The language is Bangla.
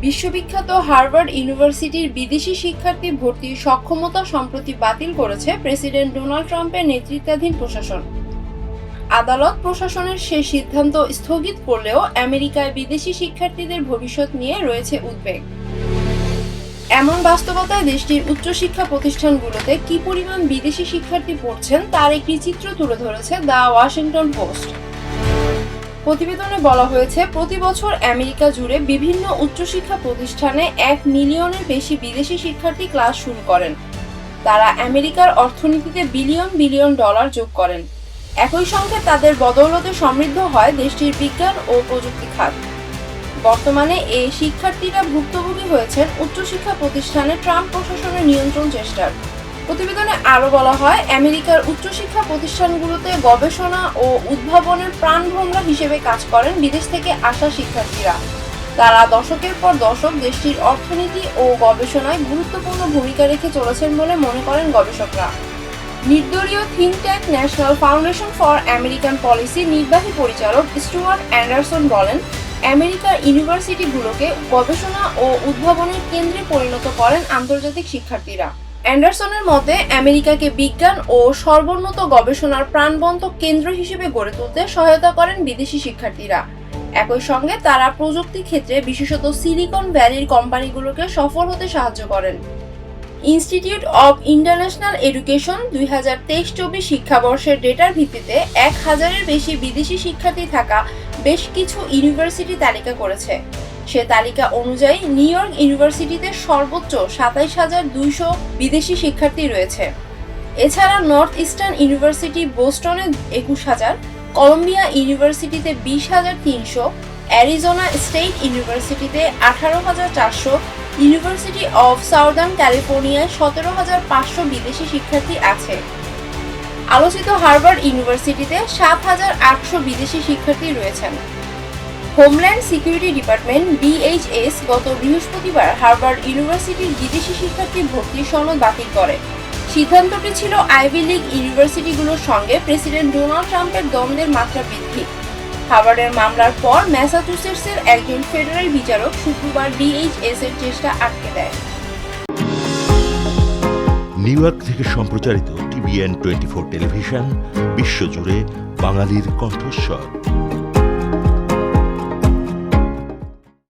বিশ্ববিখ্যাত হার্ভার্ড ইউনিভার্সিটির বিদেশি শিক্ষার্থী ভর্তির সক্ষমতা সম্প্রতি বাতিল করেছে প্রেসিডেন্ট ডোনাল্ড ট্রাম্পের নেতৃত্বাধীন প্রশাসন। আদালত প্রশাসনের সেই সিদ্ধান্ত স্থগিত করলেও আমেরিকায় বিদেশি শিক্ষার্থীদের ভবিষ্যৎ নিয়ে রয়েছে উদ্বেগ। এমন বাস্তবতায় দেশটির উচ্চশিক্ষা প্রতিষ্ঠানগুলোতে কি পরিমাণ বিদেশি শিক্ষার্থী পড়ছেন তার একটি চিত্র তুলে ধরেছে দ্য ওয়াশিংটন পোস্ট। প্রতিবেদনে বলা হয়েছে, প্রতি বছর আমেরিকা জুড়ে বিভিন্ন উচ্চশিক্ষা প্রতিষ্ঠানে 1 মিলিয়নের বেশি বিদেশি শিক্ষার্থী ক্লাস শুরু করেন। তারা আমেরিকার অর্থনীতিতে বিলিয়ন বিলিয়ন ডলার যোগ করেন। একই সঙ্গে তাদের বদৌলতে সমৃদ্ধ হয় দেশটির বিজ্ঞান ও প্রযুক্তি খাত। বর্তমানে এই শিক্ষার্থীরা ভুক্তভোগী হয়েছেন উচ্চশিক্ষা প্রতিষ্ঠানে ট্রাম্প প্রশাসনের নিয়ন্ত্রণ চেষ্টার। প্রতিবেদনে আরও বলা হয়, আমেরিকার উচ্চশিক্ষা প্রতিষ্ঠানগুলোতে গবেষণা ও উদ্ভাবনের প্রাণভোমরা হিসেবে কাজ করেন বিদেশ থেকে আসা শিক্ষার্থীরা। তারা দশকের পর দশক দেশটির অর্থনীতি ও গবেষণায় গুরুত্বপূর্ণ ভূমিকা রেখে চলেছেন বলে মনে করেন গবেষকরা। নির্দলীয় think tank national foundation for American policy নির্বাহী পরিচালক স্টুয়ার্ট অ্যান্ডারসন বলেন, আমেরিকার ইউনিভার্সিটিগুলোকে গবেষণা ও উদ্ভাবনের কেন্দ্রে পরিণত করেন আন্তর্জাতিক শিক্ষার্থীরা। অ্যান্ডারসনের মতে, আমেরিকাকে বিজ্ঞান ও সর্বোন্নত গবেষণার প্রাণবন্ত কেন্দ্র হিসেবে গড়ে তুলতে সহায়তা করেন বিদেশি শিক্ষার্থীরা। একই সঙ্গে তারা প্রযুক্তি ক্ষেত্রে বিশেষত সিলিকন ভ্যালির কোম্পানিগুলোকে সফল হতে সাহায্য করেন। ইনস্টিটিউট অব ইন্টারন্যাশনাল এডুকেশন 2023-24 শিক্ষাবর্ষের ডেটার ভিত্তিতে 1000-এর বেশি বিদেশি শিক্ষার্থী থাকা বেশ কিছু ইউনিভার্সিটি তালিকা করেছে। সে তালিকা অনুযায়ী নিউ ইয়র্ক ইউনিভার্সিটিতে সর্বোচ্চ 27,200 বিদেশি শিক্ষার্থী রয়েছে। এছাড়া নর্থ ইস্টার্ন ইউনিভার্সিটি বোস্টনে 21,000, কলম্বিয়া ইউনিভার্সিটিতে 20,300, অ্যারিজোনা স্টেট ইউনিভার্সিটিতে 18,400, ইউনিভার্সিটি অফ সাউদার্ন ক্যালিফোর্নিয়ায় 17,500 বিদেশি শিক্ষার্থী আছে। আলোচিত হার্ভার্ড ইউনিভার্সিটিতে 7,800 বিদেশি শিক্ষার্থী রয়েছেন। হোমল্যান্ড সিকিউরিটি ডিপার্টমেন্ট DHS গত বৃহস্পতিবার হার্ভার্ড ইউনিভার্সিটির বিদেশি শিক্ষার্থী ভর্তির সনদ বাতিল করে। সিদ্ধান্তটি ছিল আইভি লীগ ইউনিভার্সিটিগুলোর সঙ্গে প্রেসিডেন্ট ডোনাল্ড ট্রাম্পের দ্বন্দ্বের মাত্রা বৃদ্ধি। হার্ভার্ডের মামলার পর ম্যাসাচুসেটসের একজন ফেডারেল বিচারক শুক্রবার DHS এর চেষ্টা আটকে দেয়। নিউ ইয়র্ক থেকে সম্প্রচারিত TVN 24 টেলিভিশন বিশ্বজুড়ে বাঙালির কণ্ঠস্বর।